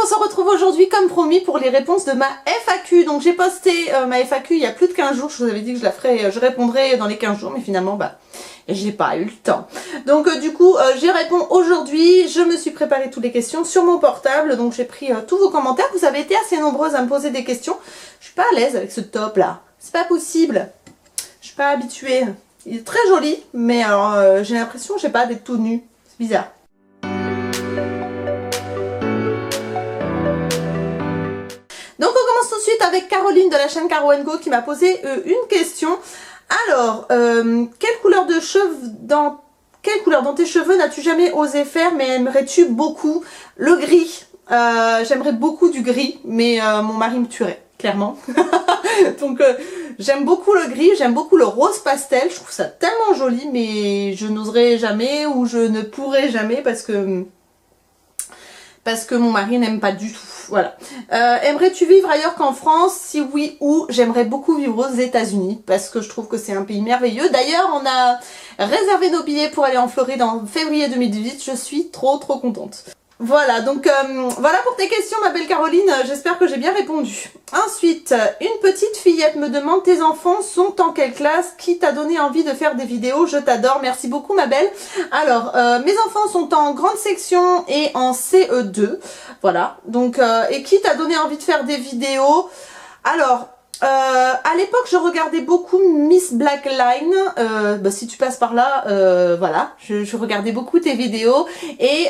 on se retrouve aujourd'hui comme promis pour les réponses de ma FAQ. Donc j'ai posté ma FAQ il y a plus de 15 jours, je vous avais dit que je répondrai dans les 15 jours, mais finalement j'ai pas eu le temps. Donc du coup j'y réponds aujourd'hui, je me suis préparé toutes les questions sur mon portable, donc j'ai pris tous vos commentaires, vous avez été assez nombreuses à me poser des questions. Je suis pas à l'aise avec ce top là, c'est pas possible, je suis pas habituée. Il est très joli, mais alors j'ai l'impression, je sais pas, d'être tout nu, c'est bizarre. Donc on commence tout de suite avec Caroline de la chaîne Caro & Go qui m'a posé une question. Alors, quelle couleur dans tes cheveux n'as-tu jamais osé faire mais aimerais-tu beaucoup? Le gris. J'aimerais beaucoup du gris, mais mon mari me tuerait, clairement. Donc j'aime beaucoup le gris, j'aime beaucoup le rose pastel, je trouve ça tellement joli, mais je n'oserais jamais ou je ne pourrais jamais parce que mon mari n'aime pas du tout. Voilà. Aimerais-tu vivre ailleurs qu'en France? Si oui, où? J'aimerais beaucoup vivre aux États-Unis parce que je trouve que c'est un pays merveilleux. D'ailleurs, on a réservé nos billets pour aller en Floride en février 2018. Je suis trop contente. Voilà, donc voilà pour tes questions ma belle Caroline, j'espère que j'ai bien répondu. Ensuite, une petite fillette me demande: tes enfants sont en quelle classe? Qui t'a donné envie de faire des vidéos? Je t'adore, merci beaucoup ma belle. Alors, mes enfants sont en grande section et en CE2, voilà. Donc, et qui t'a donné envie de faire des vidéos? Alors, à l'époque je regardais beaucoup Miss Blackline, si tu passes par là, voilà, je regardais beaucoup tes vidéos et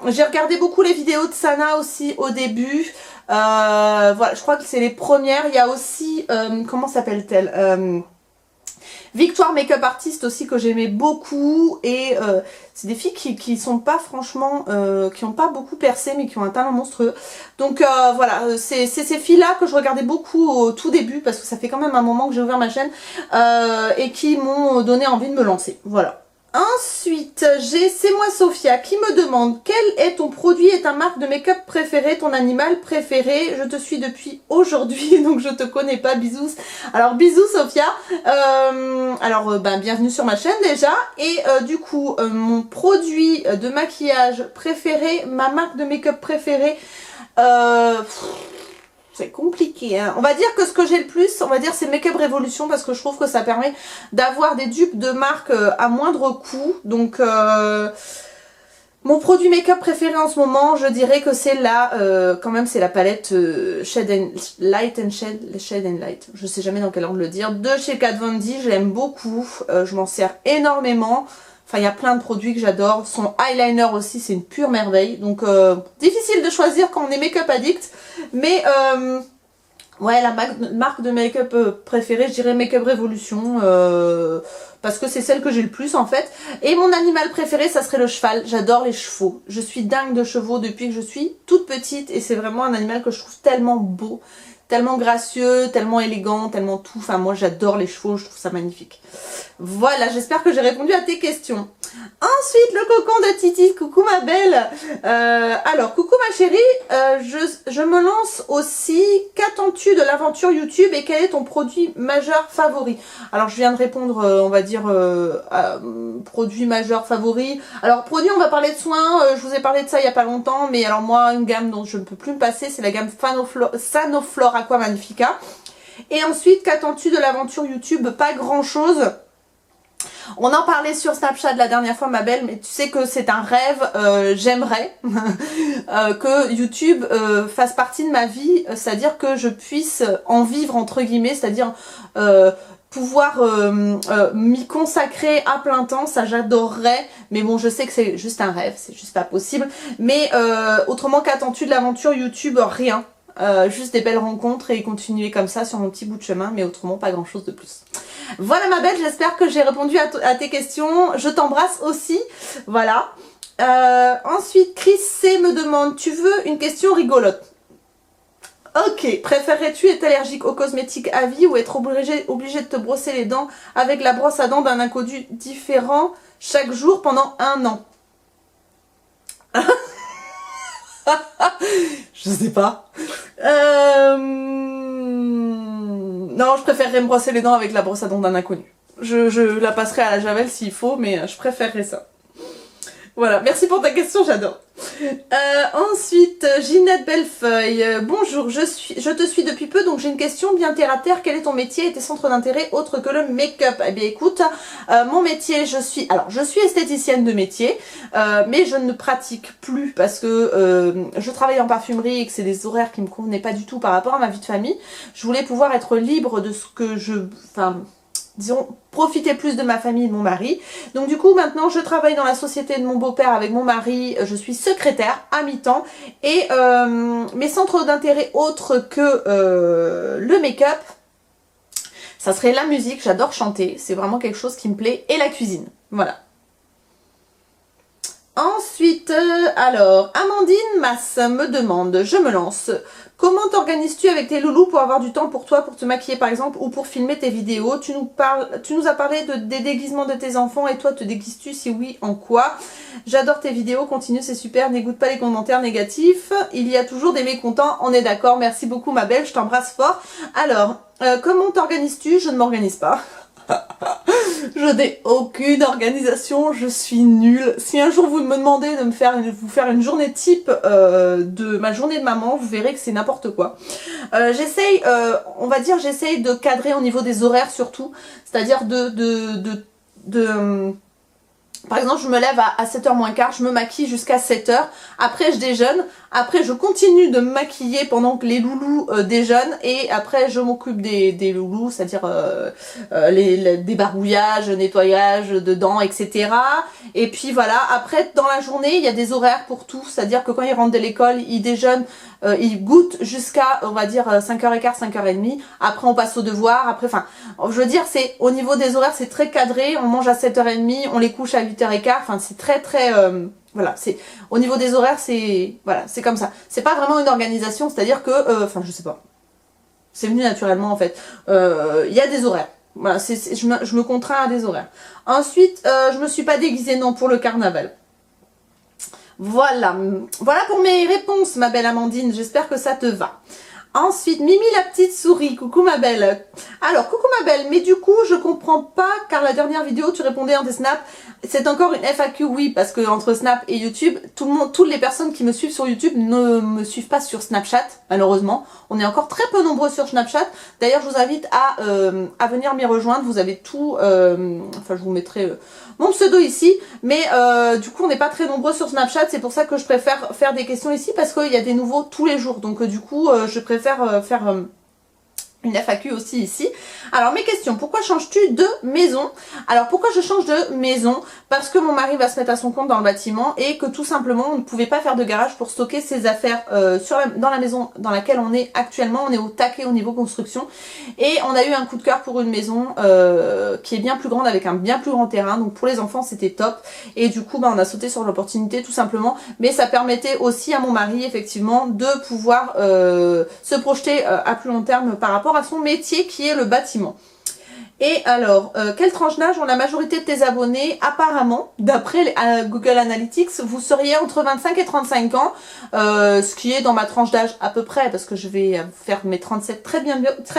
j'ai regardé beaucoup les vidéos de Sana aussi au début, voilà, je crois que c'est les premières. Il y a aussi, comment s'appelle-t-elle, Victoire Makeup Artist aussi que j'aimais beaucoup, et c'est des filles qui sont pas franchement, qui ont pas beaucoup percé mais qui ont un talent monstrueux. Donc voilà, c'est ces filles-là que je regardais beaucoup au tout début parce que ça fait quand même un moment que j'ai ouvert ma chaîne et qui m'ont donné envie de me lancer. Voilà. Ensuite, c'est moi Sophia qui me demande: quel est ton produit et ta marque de make-up préférée, ton animal préféré? Je te suis depuis aujourd'hui donc je te connais pas, bisous. Alors bisous Sophia, bienvenue sur ma chaîne déjà. Et du coup mon produit de maquillage préféré, ma marque de make-up préférée, c'est compliqué, hein. On va dire que ce que j'ai le plus, on va dire, c'est Make Up Revolution parce que je trouve que ça permet d'avoir des dupes de marque à moindre coût. Donc mon produit make-up préféré en ce moment, je dirais que c'est quand même c'est la palette Shade and Light. Je sais jamais dans quel ordre le dire, de chez Kat Von D. Je l'aime beaucoup, je m'en sers énormément. Enfin, il y a plein de produits que j'adore. Son eyeliner aussi, c'est une pure merveille. Donc, difficile de choisir quand on est make-up addict. Mais, ouais, la marque de make-up préférée, je dirais Make Up Revolution. Parce que c'est celle que j'ai le plus, en fait. Et mon animal préféré, ça serait le cheval. J'adore les chevaux. Je suis dingue de chevaux depuis que je suis toute petite. Et c'est vraiment un animal que je trouve tellement beau, tellement gracieux, tellement élégant, tellement tout. Enfin, moi, j'adore les chevaux, je trouve ça magnifique. Voilà, j'espère que j'ai répondu à tes questions. Ensuite, le cocon de Titi. Coucou ma belle. Alors, coucou ma chérie. Je me lance aussi. Qu'attends-tu de l'aventure YouTube et quel est ton produit majeur favori? Alors, je viens de répondre, on va dire, produit majeur favori. Alors, produit, on va parler de soins. Je vous ai parlé de ça il n'y a pas longtemps. Mais alors, moi, une gamme dont je ne peux plus me passer, c'est la gamme Sanoflore Aqua Magnifica. Et ensuite, qu'attends-tu de l'aventure YouTube? Pas grand-chose. On en parlait sur Snapchat la dernière fois ma belle, mais tu sais que c'est un rêve, j'aimerais que YouTube fasse partie de ma vie, c'est-à-dire que je puisse en vivre entre guillemets, c'est-à-dire pouvoir m'y consacrer à plein temps, ça j'adorerais, mais bon je sais que c'est juste un rêve, c'est juste pas possible, mais autrement qu'attends-tu de l'aventure YouTube? Rien. Juste des belles rencontres et continuer comme ça sur mon petit bout de chemin, mais autrement pas grand chose de plus. Voilà ma belle, j'espère que j'ai répondu à tes questions, je t'embrasse aussi, voilà. Ensuite Chris C me demande: tu veux une question rigolote? Ok, préférerais-tu être allergique aux cosmétiques à vie ou être obligé de te brosser les dents avec la brosse à dents d'un inconnu différent chaque jour pendant 1 an? Je sais pas. Non, je préférerais me brosser les dents avec la brosse à dents d'un inconnu. Je la passerai à la javel s'il faut, mais je préférerais ça. Voilà, merci pour ta question, j'adore. Ensuite, Ginette Bellefeuille. Bonjour, je te suis depuis peu, donc j'ai une question bien terre à terre. Quel est ton métier et tes centres d'intérêt autres que le make-up? Eh bien écoute, mon métier, je suis esthéticienne de métier, mais je ne pratique plus parce que je travaille en parfumerie et que c'est des horaires qui me convenaient pas du tout par rapport à ma vie de famille. Je voulais pouvoir être libre de ce que disons, profiter plus de ma famille et de mon mari. Donc du coup, maintenant, je travaille dans la société de mon beau-père avec mon mari. Je suis secrétaire à mi-temps. Et mes centres d'intérêt autres que le make-up, ça serait la musique. J'adore chanter. C'est vraiment quelque chose qui me plaît. Et la cuisine. Voilà. Ensuite, alors, Amandine Masse me demande, je me lance. Comment t'organises-tu avec tes loulous pour avoir du temps pour toi, pour te maquiller par exemple, ou pour filmer tes vidéos? Tu nous as parlé des déguisements de tes enfants, et toi te déguises-tu? Si oui, en quoi? J'adore tes vidéos, continue, c'est super, n'écoute pas les commentaires négatifs. Il y a toujours des mécontents, on est d'accord, merci beaucoup ma belle, je t'embrasse fort. Alors, comment t'organises-tu? Je ne m'organise pas. Je n'ai aucune organisation, je suis nulle. Si un jour vous me demandez de vous faire une journée type de ma journée de maman, vous verrez que c'est n'importe quoi. J'essaye, on va dire, j'essaye de cadrer au niveau des horaires surtout, c'est-à-dire par exemple, je me lève à 7h moins quart, je me maquille jusqu'à 7h, après je déjeune, après je continue de me maquiller pendant que les loulous déjeunent, et après je m'occupe des loulous, c'est-à-dire des barouillages, nettoyage de dents, etc. Et puis voilà, après dans la journée, il y a des horaires pour tout, c'est-à-dire que quand ils rentrent de l'école, ils déjeunent, ils goûtent jusqu'à, on va dire, 5h15, 5h30, après on passe aux devoirs, après, enfin, je veux dire, c'est au niveau des horaires, c'est très cadré, on mange à 7h30, on les couche à 8h15, enfin c'est très voilà, c'est au niveau des horaires, c'est voilà, c'est comme ça. C'est pas vraiment une organisation, c'est-à-dire que enfin je sais pas. C'est venu naturellement en fait. Il y a des horaires. Voilà, je me contrains à des horaires. Ensuite, je me suis pas déguisée non pour le carnaval. Voilà, voilà pour mes réponses ma belle Amandine, j'espère que ça te va. Ensuite, Mimi la petite souris, coucou ma belle. Alors, coucou ma belle, mais du coup, je comprends pas, car la dernière vidéo, tu répondais en des snaps, c'est encore une FAQ, oui, parce que entre Snap et YouTube, toutes les personnes qui me suivent sur YouTube ne me suivent pas sur Snapchat, malheureusement. On est encore très peu nombreux sur Snapchat. D'ailleurs, je vous invite à venir m'y rejoindre, vous avez tout, enfin, je vous mettrai mon pseudo ici, mais du coup, on n'est pas très nombreux sur Snapchat, c'est pour ça que je préfère faire des questions ici, parce qu'il y a des nouveaux tous les jours, donc du coup, je préfère faire une FAQ aussi ici. Alors mes questions, pourquoi changes-tu de maison? Alors pourquoi je change de maison? Parce que mon mari va se mettre à son compte dans le bâtiment et que tout simplement on ne pouvait pas faire de garage pour stocker ses affaires dans la maison dans laquelle on est actuellement. On est au taquet au niveau construction et on a eu un coup de cœur pour une maison qui est bien plus grande avec un bien plus grand terrain. Donc pour les enfants c'était top et du coup on a sauté sur l'opportunité tout simplement. Mais ça permettait aussi à mon mari effectivement de pouvoir se projeter à plus long terme par rapport à son métier qui est le bâtiment. Et alors, quelle tranche d'âge ont la majorité de tes abonnés? Apparemment, d'après Google Analytics, vous seriez entre 25 et 35 ans, ce qui est dans ma tranche d'âge à peu près, parce que je vais faire mes 37 très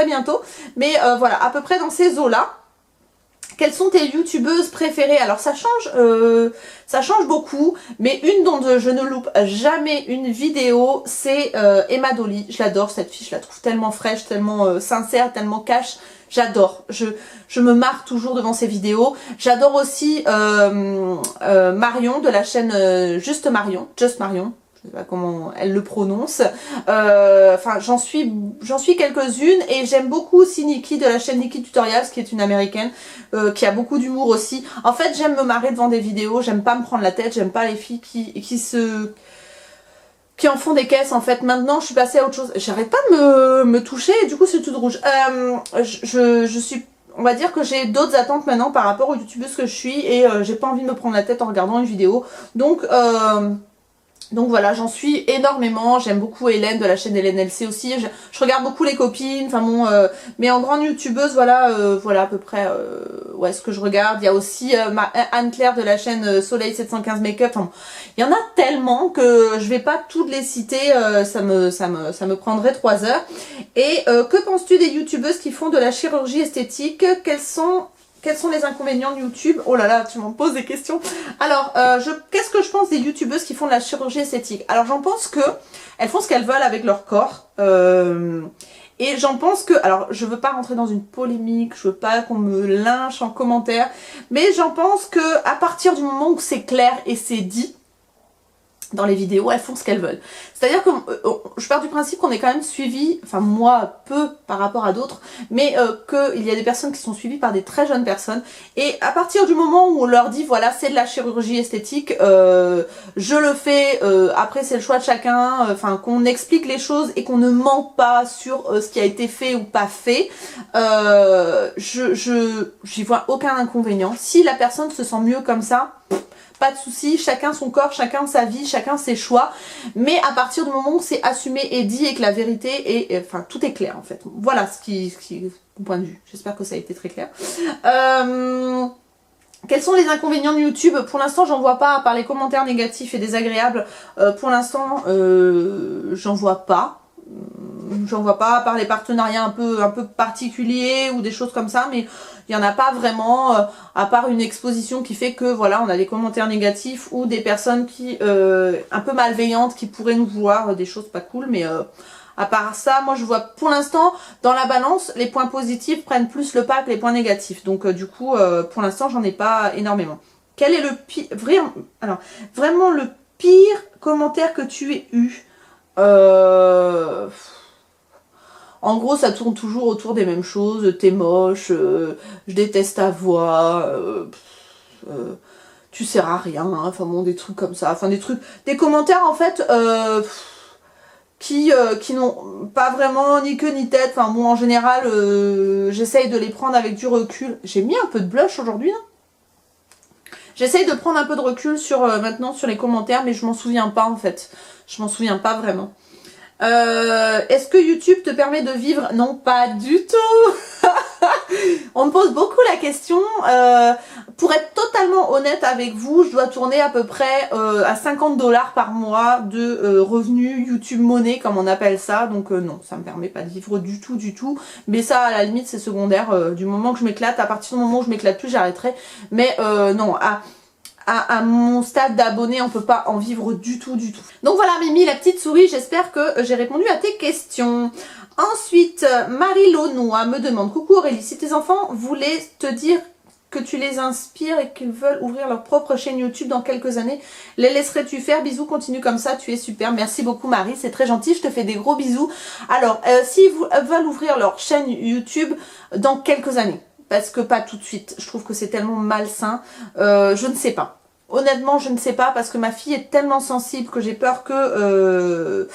bientôt, mais voilà, à peu près dans ces eaux-là. Quelles sont tes youtubeuses préférées? Alors ça change beaucoup, mais une dont je ne loupe jamais une vidéo, c'est Emma Dolly. Je l'adore cette fille, je la trouve tellement fraîche, tellement sincère, tellement cash. J'adore, je me marre toujours devant ses vidéos. J'adore aussi Marion de la chaîne Just Marion, je sais pas comment elle le prononce. Enfin, j'en suis quelques-unes et j'aime beaucoup aussi Nikki de la chaîne Nikki Tutorials, qui est une américaine, qui a beaucoup d'humour aussi. En fait, j'aime me marrer devant des vidéos, j'aime pas me prendre la tête, j'aime pas les filles qui en font des caisses en fait. Maintenant je suis passée à autre chose, j'arrête pas de me toucher et du coup c'est tout rouge. Je suis, on va dire que j'ai d'autres attentes maintenant par rapport aux youtubeuses que je suis et j'ai pas envie de me prendre la tête en regardant une vidéo. Donc voilà, j'en suis énormément, j'aime beaucoup Hélène de la chaîne Hélène LC aussi, je regarde beaucoup les copines, enfin bon, mais en grande youtubeuse, voilà, voilà à peu près ouais, ce que je regarde. Il y a aussi Anne-Claire de la chaîne Soleil 715 Makeup, enfin, il y en a tellement que je vais pas toutes les citer, ça me prendrait 3 heures. Et que penses-tu des youtubeuses qui font de la chirurgie esthétique? quels sont les inconvénients de YouTube? Oh là là, tu m'en poses des questions. Alors, qu'est-ce que je pense des youtubeuses qui font de la chirurgie esthétique? Alors, j'en pense que elles font ce qu'elles veulent avec leur corps. Et j'en pense que, alors je veux pas rentrer dans une polémique, je veux pas qu'on me lynche en commentaire, mais j'en pense que à partir du moment où c'est clair et c'est dit dans les vidéos, elles font ce qu'elles veulent. C'est-à-dire que je pars du principe qu'on est quand même suivi, enfin moi peu par rapport à d'autres, mais qu'il y a des personnes qui sont suivies par des très jeunes personnes, et à partir du moment où on leur dit voilà c'est de la chirurgie esthétique, je le fais, après c'est le choix de chacun, enfin qu'on explique les choses et qu'on ne ment pas sur ce qui a été fait ou pas fait, j'y vois aucun inconvénient. Si la personne se sent mieux comme ça, pas de souci, chacun son corps, chacun sa vie, chacun ses choix, mais à partir du moment où c'est assumé et dit et que la vérité est, enfin tout est clair en fait. Voilà ce qui est mon point de vue. J'espère que ça a été très clair. Quels sont les inconvénients de YouTube? Pour l'instant, j'en vois pas, à part les commentaires négatifs et désagréables. Pour l'instant, j'en vois pas. J'en vois pas, à part les partenariats un peu particuliers ou des choses comme ça, mais il n'y en a pas vraiment, à part une exposition qui fait que voilà, on a des commentaires négatifs ou des personnes qui un peu malveillantes qui pourraient nous voir des choses pas cool, mais à part ça, moi je vois pour l'instant dans la balance, les points positifs prennent plus le pas que les points négatifs, donc du coup pour l'instant j'en ai pas énormément. Quel est le pire, vraiment le pire commentaire que tu aies eu? En gros, ça tourne toujours autour des mêmes choses. T'es moche, je déteste ta voix, tu sers à rien, hein, enfin bon, des trucs comme ça. Enfin, des commentaires en fait qui n'ont pas vraiment ni queue ni tête. Enfin bon, en général, j'essaye de les prendre avec du recul. J'ai mis un peu de blush aujourd'hui, hein. J'essaye de prendre un peu de recul sur maintenant sur les commentaires, mais je m'en souviens pas en fait. Je m'en souviens pas vraiment. Est-ce que YouTube te permet de vivre? Non, pas du tout. On me pose beaucoup la question. Pour être totalement honnête avec vous, je dois tourner à peu près à 50 $ par mois de revenus YouTube monnaie, comme on appelle ça. Donc non, ça me permet pas de vivre du tout, du tout. Mais ça, à la limite, c'est secondaire. Du moment que je m'éclate, à partir du moment où je m'éclate plus, j'arrêterai. Mais non, à mon stade d'abonné, on peut pas en vivre du tout, du tout. Donc voilà Mimi, la petite souris, j'espère que j'ai répondu à tes questions. Ensuite, Marie Launois me demande: coucou Aurélie, si tes enfants voulaient te dire que tu les inspires et qu'ils veulent ouvrir leur propre chaîne YouTube dans quelques années, les laisserais-tu faire? Bisous, continue comme ça, tu es super. Merci beaucoup Marie, c'est très gentil, je te fais des gros bisous. Alors, s'ils veulent ouvrir leur chaîne YouTube dans quelques années, parce que pas tout de suite, je trouve que c'est tellement malsain, je ne sais pas. Honnêtement, je ne sais pas, parce que ma fille est tellement sensible que j'ai peur que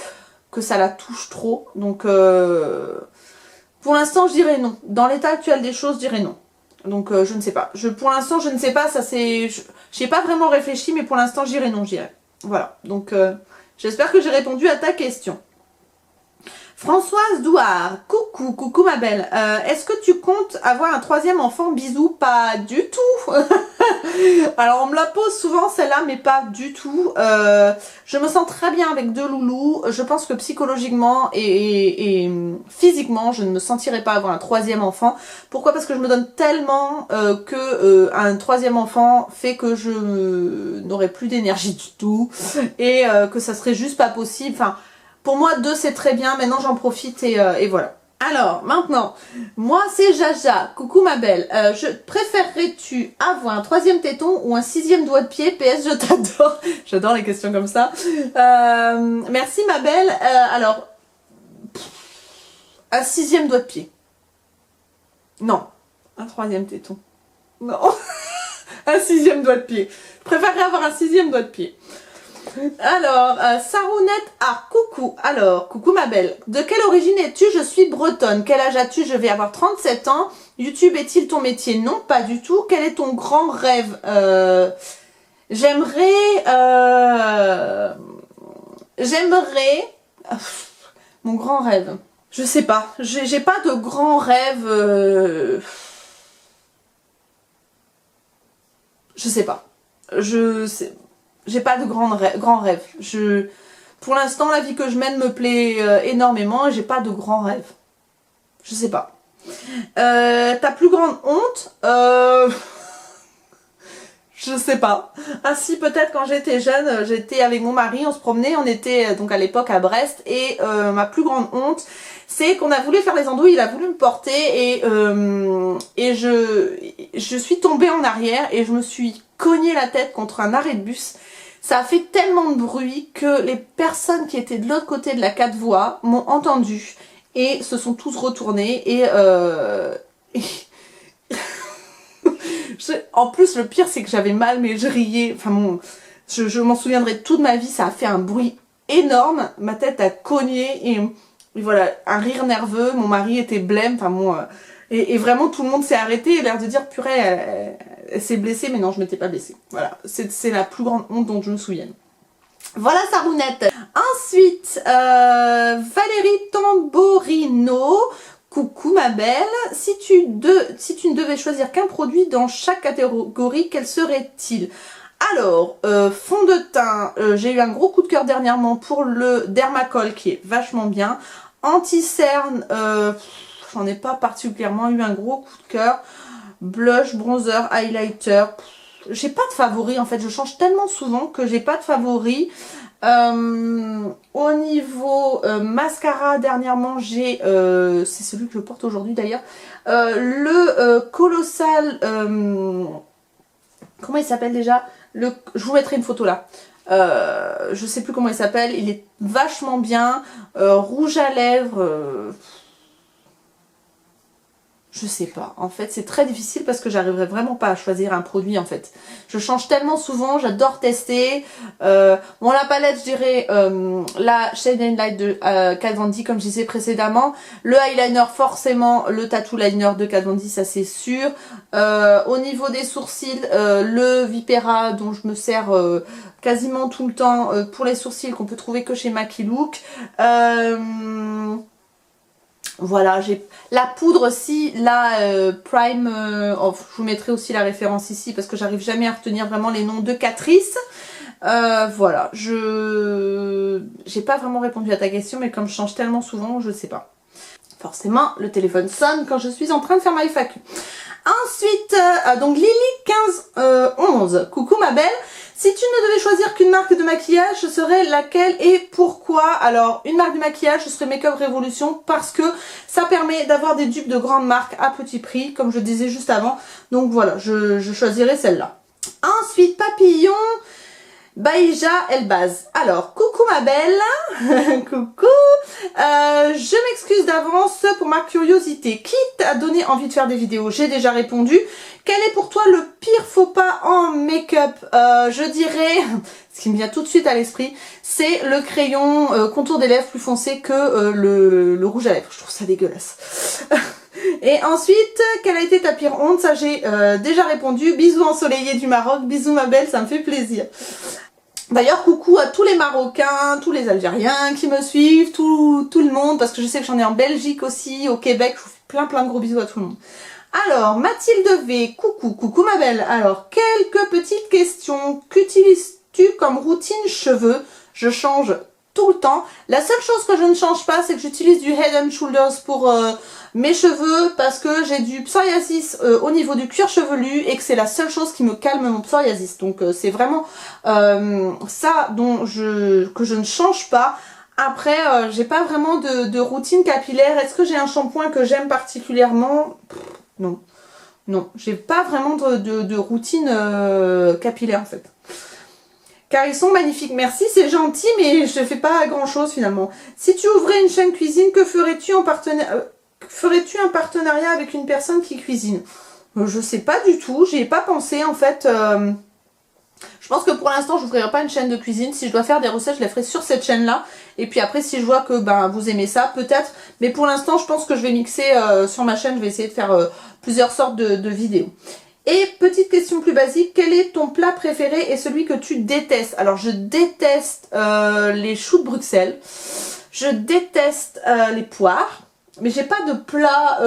ça la touche trop. Donc, pour l'instant, je dirais non. Dans l'état actuel des choses, je dirais non. Donc, je ne sais pas. Pour l'instant, je ne sais pas, ça c'est... J'ai pas vraiment réfléchi, mais pour l'instant, je dirais non, je dirais. Voilà, donc j'espère que j'ai répondu à ta question. Françoise Douard, coucou ma belle, est-ce que tu comptes avoir un troisième enfant? Bisous, pas du tout. Alors on me la pose souvent celle-là, mais pas du tout. Je me sens très bien avec deux loulous, je pense que psychologiquement et physiquement, je ne me sentirais pas avoir un troisième enfant. Pourquoi? Parce que je me donne tellement que un troisième enfant fait que je n'aurai plus d'énergie du tout et que ça serait juste pas possible. Enfin, pour moi, 2 c'est très bien, maintenant j'en profite et voilà. Alors, maintenant, moi c'est Jaja, coucou ma belle, préférerais-tu avoir un 3e téton ou un 6e doigt de pied? PS, je t'adore. J'adore les questions comme ça. Merci ma belle. Alors, un 6e doigt de pied. Non, un 3e téton. Non, un 6e doigt de pied. Je préférerais avoir un 6e doigt de pied. Alors, Sarounette, coucou. Alors, coucou ma belle. De quelle origine es-tu? Je suis bretonne. Quel âge as-tu? Je vais avoir 37 ans. YouTube est-il ton métier? Non, pas du tout. Quel est ton grand rêve? J'aimerais... Mon grand rêve. Je sais pas. J'ai pas de grand rêve. Je sais pas. J'ai pas de grand rêve. Pour l'instant, la vie que je mène me plaît énormément et j'ai pas de grand rêve. Je sais pas. Ta plus grande honte, je sais pas. Ah si, peut-être quand j'étais jeune, j'étais avec mon mari, on se promenait, on était donc à l'époque à Brest et ma plus grande honte, c'est qu'on a voulu faire les andouilles, il a voulu me porter et je suis tombée en arrière et je me suis cogné la tête contre un arrêt de bus. Ça a fait tellement de bruit que les personnes qui étaient de l'autre côté de la 4 voies m'ont entendu et se sont tous retournés et en plus, le pire, c'est que j'avais mal, mais je riais. Enfin, je m'en souviendrai toute ma vie. Ça a fait un bruit énorme. Ma tête a cogné et voilà, un rire nerveux. Mon mari était blême. Enfin, et vraiment, tout le monde s'est arrêté et l'air de dire, purée, elle s'est blessée. Mais non, je m'étais pas blessée. Voilà, c'est la plus grande honte dont je me souvienne. Voilà sa rounette. Ensuite, Valérie Tamborino. Coucou ma belle, si tu ne devais choisir qu'un produit dans chaque catégorie, quel serait-il? Alors, fond de teint, j'ai eu un gros coup de cœur dernièrement pour le Dermacol qui est vachement bien. Anti-cerne, j'en ai pas particulièrement eu un gros coup de cœur. Blush, bronzer, highlighter, j'ai pas de favori en fait, je change tellement souvent que j'ai pas de favori. Au niveau mascara, dernièrement j'ai, c'est celui que je porte aujourd'hui d'ailleurs, le Colossal, comment il s'appelle déjà, je vous mettrai une photo là, je sais plus comment il s'appelle, il est vachement bien, rouge à lèvres, je sais pas, en fait c'est très difficile parce que j'arriverai vraiment pas à choisir un produit en fait. Je change tellement souvent, j'adore tester. Bon, la palette je dirais la Shade and Light de Kat Von D comme je disais précédemment. Le eyeliner forcément le Tattoo Liner de Kat Von D, ça c'est sûr. Au niveau des sourcils, le Vipera dont je me sers quasiment tout le temps pour les sourcils qu'on peut trouver que chez Maki Look. Voilà, j'ai la poudre aussi, la Prime, oh, je vous mettrai aussi la référence ici parce que j'arrive jamais à retenir vraiment les noms de Catrice. Voilà, j'ai pas vraiment répondu à ta question, mais comme je change tellement souvent, je sais pas. Forcément, le téléphone sonne quand je suis en train de faire ma FAQ. Ensuite, donc Lily1511, coucou ma belle. Si tu ne devais choisir qu'une marque de maquillage, ce serait laquelle et pourquoi? Alors, une marque de maquillage, ce serait Makeup Revolution parce que ça permet d'avoir des dupes de grandes marques à petit prix, comme je disais juste avant. Donc voilà, je choisirais celle-là. Ensuite, Papillon, Baïja Elbaz. Alors, coucou ma belle, coucou, je m'excuse d'avance pour ma curiosité. Qui t'a donné envie de faire des vidéos? J'ai déjà répondu. Quel est pour toi le pire faux pas en make-up? Je dirais, ce qui me vient tout de suite à l'esprit, c'est le crayon contour des lèvres plus foncé que le rouge à lèvres. Je trouve ça dégueulasse. Et ensuite, quelle a été ta pire honte? Ça j'ai déjà répondu. Bisous ensoleillés du Maroc, bisous ma belle, ça me fait plaisir. D'ailleurs, coucou à tous les Marocains, tous les Algériens qui me suivent, tout le monde, parce que je sais que j'en ai en Belgique aussi, au Québec, je vous fais plein de gros bisous à tout le monde. Alors, Mathilde V, coucou ma belle. Alors, quelques petites questions. Qu'utilises-tu comme routine cheveux? Je change tout le temps. La seule chose que je ne change pas, c'est que j'utilise du Head and Shoulders pour mes cheveux parce que j'ai du psoriasis au niveau du cuir chevelu et que c'est la seule chose qui me calme mon psoriasis. Donc c'est vraiment ça que je ne change pas. Après, j'ai pas vraiment de routine capillaire. Est-ce que j'ai un shampoing que j'aime particulièrement? Non. Non, j'ai pas vraiment de routine capillaire en fait. Car ils sont magnifiques. Merci, c'est gentil, mais je fais pas grand chose finalement. Si tu ouvrais une chaîne cuisine, que ferais-tu en ferais-tu un partenariat avec une personne qui cuisine? Je sais pas du tout, j'y ai pas pensé en fait. Je pense que pour l'instant, je n'ouvrirai pas une chaîne de cuisine. Si je dois faire des recettes, je les ferai sur cette chaîne-là. Et puis après, si je vois que vous aimez ça, peut-être. Mais pour l'instant, je pense que je vais mixer sur ma chaîne. Je vais essayer de faire plusieurs sortes de vidéos. Et petite question plus basique, quel est ton plat préféré et celui que tu détestes? Alors, je déteste les choux de Bruxelles. Je déteste les poires. Mais j'ai pas de plat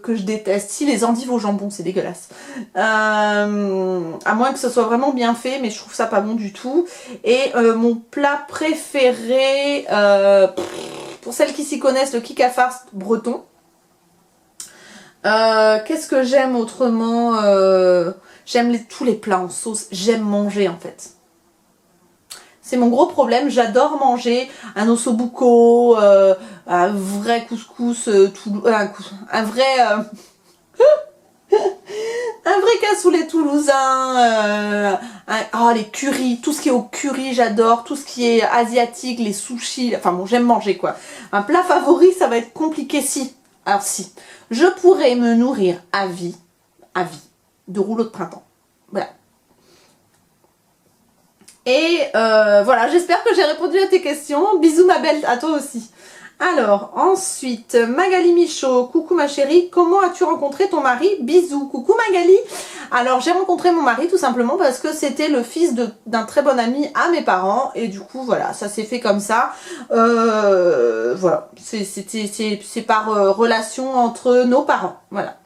que je déteste. Si, les endives au jambon, c'est dégueulasse. À moins que ce soit vraiment bien fait, mais je trouve ça pas bon du tout. Et mon plat préféré, pour celles qui s'y connaissent, le kikafars breton. Qu'est-ce que j'aime autrement? J'aime tous les plats en sauce. J'aime manger en fait. C'est mon gros problème. J'adore manger un ossobuco, un vrai couscous, un vrai... un vrai cassoulet toulousain, les currys, tout ce qui est au curry, j'adore, tout ce qui est asiatique, les sushis, enfin bon, j'aime manger quoi. Un plat favori, ça va être compliqué si. Alors si, je pourrais me nourrir à vie, de rouleaux de printemps. Voilà. Et voilà, j'espère que j'ai répondu à tes questions. Bisous ma belle, à toi aussi. Alors, ensuite, Magali Michaud, coucou ma chérie, comment as-tu rencontré ton mari? Bisous, coucou Magali. Alors, j'ai rencontré mon mari tout simplement parce que c'était le fils d'un très bon ami à mes parents et du coup, voilà, ça s'est fait comme ça. Voilà, c'est par relation entre nos parents, voilà.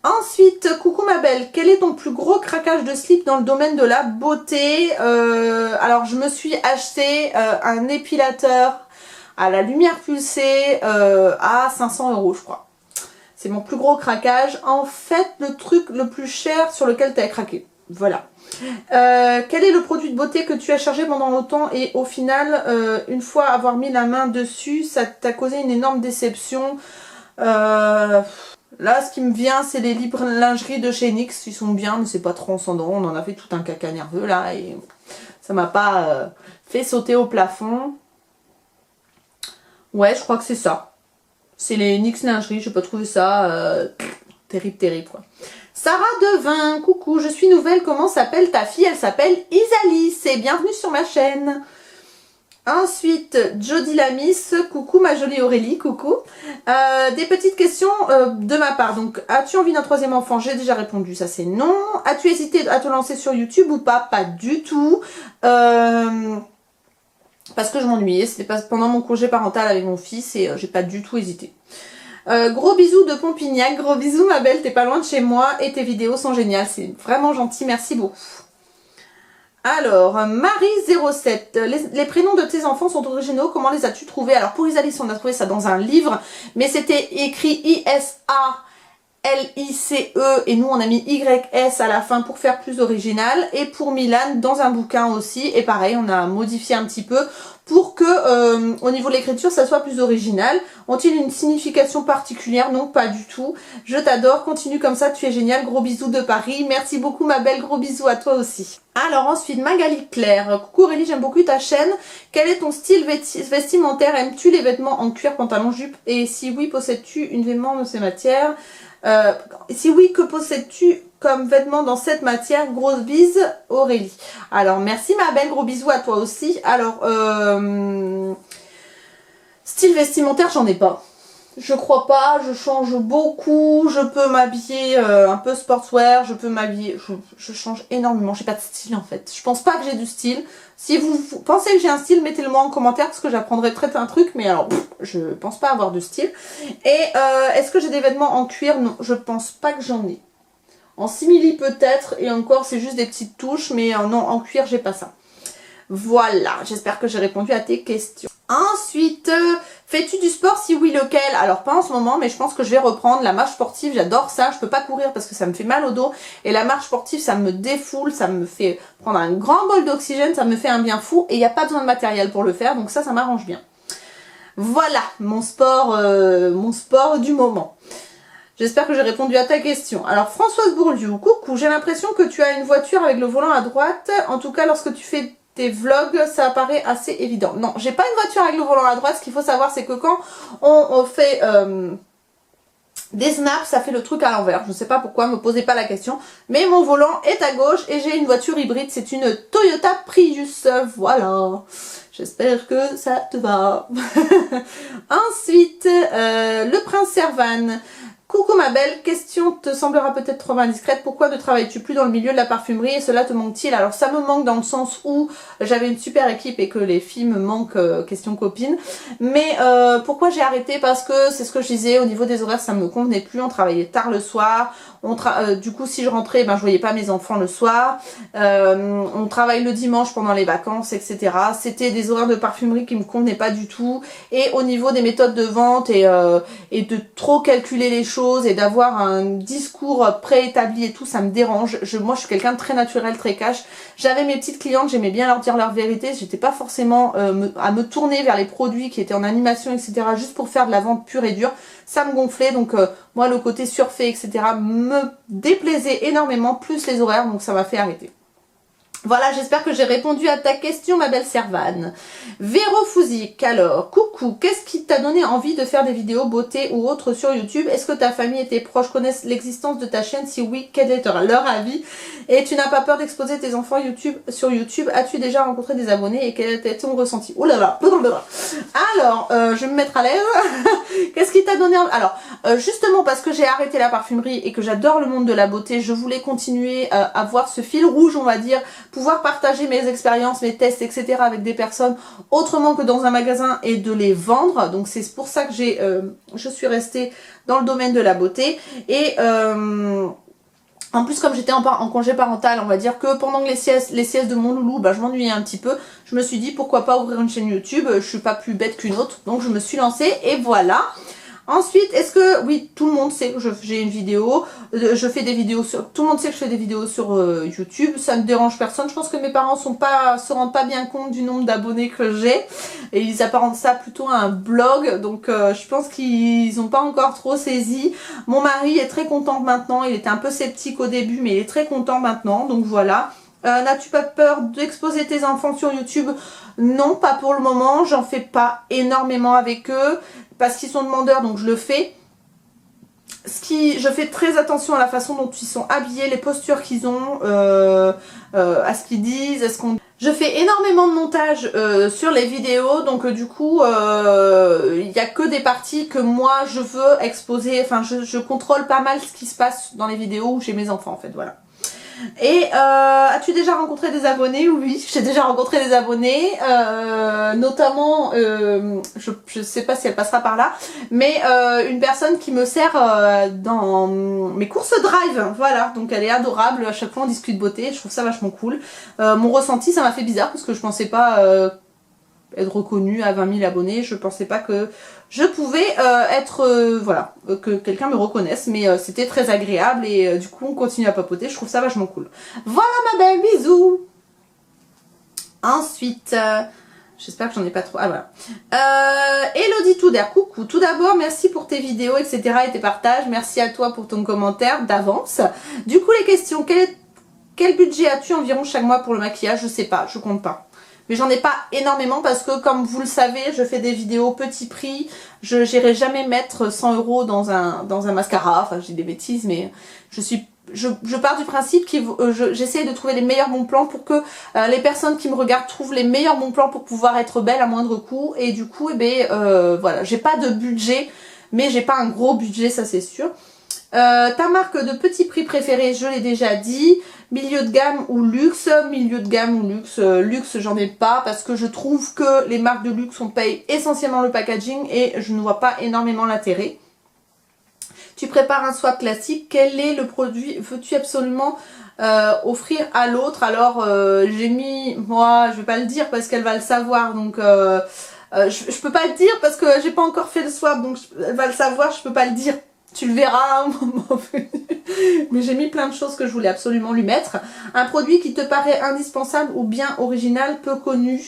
Ensuite, coucou ma belle, quel est ton plus gros craquage de slip dans le domaine de la beauté? Alors, je me suis acheté un épilateur à la lumière pulsée à 500 € je crois. C'est mon plus gros craquage. En fait, le truc le plus cher sur lequel tu as craqué. Voilà. Quel est le produit de beauté que tu as chargé pendant longtemps et au final, une fois avoir mis la main dessus, ça t'a causé une énorme déception? Là, ce qui me vient, c'est les libres lingeries de chez NYX. Ils sont bien, mais c'est pas transcendant. On en a fait tout un caca nerveux là et ça m'a pas fait sauter au plafond. Ouais, je crois que c'est ça. C'est les NYX lingerie, j'ai pas trouvé ça terrible quoi. Sarah Devin, coucou, je suis nouvelle, comment s'appelle ta fille? Elle s'appelle Isalis et bienvenue sur ma chaîne. Ensuite, Jody Lamis, coucou ma jolie Aurélie, coucou. Des petites questions de ma part. Donc, as-tu envie d'un troisième enfant? J'ai déjà répondu, ça c'est non. As-tu hésité à te lancer sur YouTube ou pas? Pas du tout. Parce que je m'ennuyais, c'était pendant mon congé parental avec mon fils et j'ai pas du tout hésité. Gros bisous de Pompignac, gros bisous ma belle, t'es pas loin de chez moi et tes vidéos sont géniales, c'est vraiment gentil, merci beaucoup. Alors, Marie07, les prénoms de tes enfants sont originaux, comment les as-tu trouvés? Alors pour Isalis, on a trouvé ça dans un livre, mais c'était écrit ISALICE et nous on a mis YS à la fin pour faire plus original. Et pour Milan, dans un bouquin aussi, et pareil, on a modifié un petit peu pour que au niveau de l'écriture ça soit plus original. Ont-ils une signification particulière? Non, pas du tout. Je t'adore, continue comme ça, tu es génial, gros bisous de Paris. Merci beaucoup ma belle, gros bisous à toi aussi. Alors ensuite, Magali Claire, coucou Aurélie, j'aime beaucoup ta chaîne. Quel est ton style vestimentaire? Aimes-tu les vêtements en cuir, pantalon, jupe? Et si oui, possèdes-tu une vêtement de ces matières? Si oui, que possèdes-tu comme vêtements dans cette matière? Grosse bise, Aurélie. Alors, merci ma belle, gros bisous à toi aussi. Alors, style vestimentaire, j'en ai pas. Je crois pas, je change beaucoup, je peux m'habiller un peu sportswear, je peux m'habiller, je change énormément, j'ai pas de style en fait. Je pense pas que j'ai du style. Si vous pensez que j'ai un style, mettez-le moi en commentaire parce que j'apprendrai très un truc, mais alors je pense pas avoir de style. Et est-ce que j'ai des vêtements en cuir? Non, je pense pas que j'en ai. En simili peut-être, et encore c'est juste des petites touches, mais non, en cuir j'ai pas ça. Voilà, j'espère que j'ai répondu à tes questions. Ensuite, fais-tu du sport? Si oui, lequel? Alors pas en ce moment, mais je pense que je vais reprendre la marche sportive. J'adore ça, je peux pas courir parce que ça me fait mal au dos. Et la marche sportive, ça me défoule, ça me fait prendre un grand bol d'oxygène, ça me fait un bien fou. Et il n'y a pas besoin de matériel pour le faire, donc ça m'arrange bien. Voilà, mon sport du moment. J'espère que j'ai répondu à ta question. Alors Françoise Bourdieu, coucou, j'ai l'impression que tu as une voiture avec le volant à droite. En tout cas, lorsque tu fais tes vlogs, ça paraît assez évident. Non, j'ai pas une voiture avec le volant à droite. Ce qu'il faut savoir, c'est que quand on fait des snaps, ça fait le truc à l'envers. Je ne sais pas pourquoi, me posez pas la question. Mais mon volant est à gauche et j'ai une voiture hybride. C'est une Toyota Prius. Voilà. J'espère que ça te va. Ensuite, le prince Servan. Coucou ma belle, question te semblera peut-être trop indiscrète, pourquoi ne travailles-tu plus dans le milieu de la parfumerie et cela te manque-t-il? Alors ça me manque dans le sens où j'avais une super équipe et que les filles me manquent question copine, mais pourquoi j'ai arrêté? Parce que c'est ce que je disais, au niveau des horaires ça me convenait plus, on travaillait tard le soir, du coup si je rentrais ben, je voyais pas mes enfants le soir, on travaille le dimanche pendant les vacances etc. C'était des horaires de parfumerie qui me convenaient pas du tout et au niveau des méthodes de vente et de trop calculer les choses, choses et d'avoir un discours préétabli et tout, ça me dérange. Moi je suis quelqu'un de très naturel, très cash. J'avais mes petites clientes, j'aimais bien leur dire leur vérité, j'étais pas forcément à me tourner vers les produits qui étaient en animation, etc. juste pour faire de la vente pure et dure. Ça me gonflait, donc moi le côté surfait, etc. me déplaisait énormément, plus les horaires, donc ça m'a fait arrêter. Voilà, j'espère que j'ai répondu à ta question, ma belle Servane. Véro Fouzic, alors, coucou, qu'est-ce qui t'a donné envie de faire des vidéos beauté ou autres sur YouTube? Est-ce que ta famille et tes proches connaissent l'existence de ta chaîne? Si oui, quel est leur avis? Et tu n'as pas peur d'exposer tes enfants sur YouTube? As-tu déjà rencontré des abonnés et quel était ton ressenti? Oh là là. Alors, je vais me mettre à l'aise. Qu'est-ce qui t'a donné envie? Alors, justement parce que j'ai arrêté la parfumerie et que j'adore le monde de la beauté, je voulais continuer à voir ce fil rouge, on va dire, pouvoir partager mes expériences, mes tests, etc. avec des personnes autrement que dans un magasin et de les vendre. Donc c'est pour ça que je suis restée dans le domaine de la beauté. Et en plus, comme j'étais en congé parental, on va dire que pendant que les siestes de mon loulou, bah, je m'ennuyais un petit peu. Je me suis dit pourquoi pas ouvrir une chaîne YouTube. Je suis pas plus bête qu'une autre, donc je me suis lancée et voilà. Ensuite, est-ce que, oui, tout le monde sait que j'ai une vidéo, je fais des vidéos sur, tout le monde sait que je fais des vidéos sur YouTube, ça ne dérange personne. Je pense que mes parents se rendent pas bien compte du nombre d'abonnés que j'ai, et ils apparentent ça plutôt à un blog, donc je pense qu'ils n'ont pas encore trop saisi. Mon mari est très content maintenant, il était un peu sceptique au début, mais il est très content maintenant, donc voilà. N'as-tu pas peur d'exposer tes enfants sur YouTube? Non, pas pour le moment, j'en fais pas énormément avec eux, parce qu'ils sont demandeurs, donc je le fais. Je fais très attention à la façon dont ils sont habillés, les postures qu'ils ont, à ce qu'ils disent, Je fais énormément de montage sur les vidéos, donc du coup, il n'y a que des parties que moi je veux exposer, enfin je contrôle pas mal ce qui se passe dans les vidéos où j'ai mes enfants en fait, voilà. Et as-tu déjà rencontré des abonnés? Oui, j'ai déjà rencontré des abonnés, notamment, je sais pas si elle passera par là, mais une personne qui me sert dans mes courses drive, voilà, donc elle est adorable, à chaque fois on discute beauté, je trouve ça vachement cool. Mon ressenti, ça m'a fait bizarre parce que je pensais pas être reconnue à 20 000 abonnés, je pensais pas que je pouvais voilà, que quelqu'un me reconnaisse, mais c'était très agréable et du coup on continue à papoter, je trouve ça vachement cool. Voilà ma belle, bisous. Ensuite, j'espère que j'en ai pas trop, ah voilà. Elodie Touder, coucou, tout d'abord merci pour tes vidéos, etc. et tes partages, merci à toi pour ton commentaire d'avance. Du coup les questions, quel budget as-tu environ chaque mois pour le maquillage? Je sais pas, je compte pas. Mais j'en ai pas énormément parce que comme vous le savez, je fais des vidéos petit prix. Je n'irai jamais mettre 100 € dans un mascara. Enfin, je dis des bêtises, mais je pars du principe que j'essaie de trouver les meilleurs bons plans pour que les personnes qui me regardent trouvent les meilleurs bons plans pour pouvoir être belle à moindre coût. Et du coup, voilà, j'ai pas de budget, mais j'ai pas un gros budget, ça c'est sûr. Ta marque de petit prix préférée, je l'ai déjà dit. Milieu de gamme ou luxe? Milieu de gamme ou luxe? Luxe, j'en ai pas parce que je trouve que les marques de luxe, on paye essentiellement le packaging et je ne vois pas énormément l'intérêt. Tu prépares un swap classique, quel est le produit veux-tu absolument offrir à l'autre? Alors j'ai mis, moi je vais pas le dire parce qu'elle va le savoir, donc je peux pas le dire parce que j'ai pas encore fait le swap, donc elle va le savoir, je peux pas le dire. Tu le verras à un moment venu. Mais j'ai mis plein de choses que je voulais absolument lui mettre. Un produit qui te paraît indispensable ou bien original, peu connu.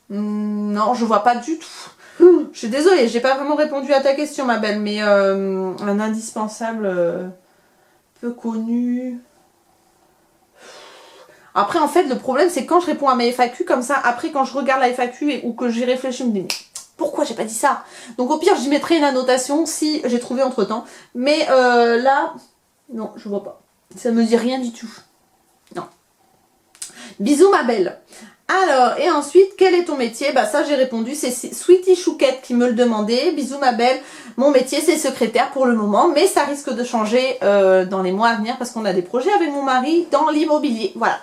Non, je vois pas du tout. Je suis désolée, j'ai pas vraiment répondu à ta question ma belle, mais un indispensable peu connu. Après en fait le problème c'est quand je réponds à mes FAQ comme ça, après quand je regarde la FAQ ou que j'y réfléchis, je me dis pourquoi j'ai pas dit ça? Donc au pire j'y mettrai une annotation si j'ai trouvé entre temps. Mais là, non, je vois pas. Ça me dit rien du tout. Non. Bisous ma belle. Alors, et ensuite, quel est ton métier? Bah ça j'ai répondu, c'est Sweetie Chouquette qui me le demandait. Bisous ma belle. Mon métier c'est secrétaire pour le moment, mais ça risque de changer dans les mois à venir parce qu'on a des projets avec mon mari dans l'immobilier. Voilà.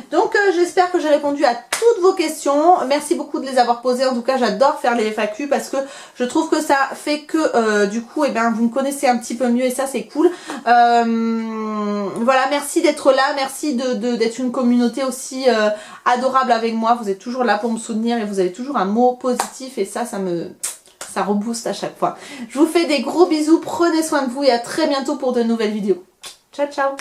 Donc j'espère que j'ai répondu à toutes vos questions. Merci beaucoup de les avoir posées. En tout cas, j'adore faire les FAQ parce que je trouve que ça fait que du coup, vous me connaissez un petit peu mieux et ça c'est cool. Voilà, merci d'être là. Merci d'être une communauté aussi adorable avec moi. Vous êtes toujours là pour me soutenir et vous avez toujours un mot positif et ça ça rebooste à chaque fois. Je vous fais des gros bisous, prenez soin de vous et à très bientôt pour de nouvelles vidéos. Ciao ciao.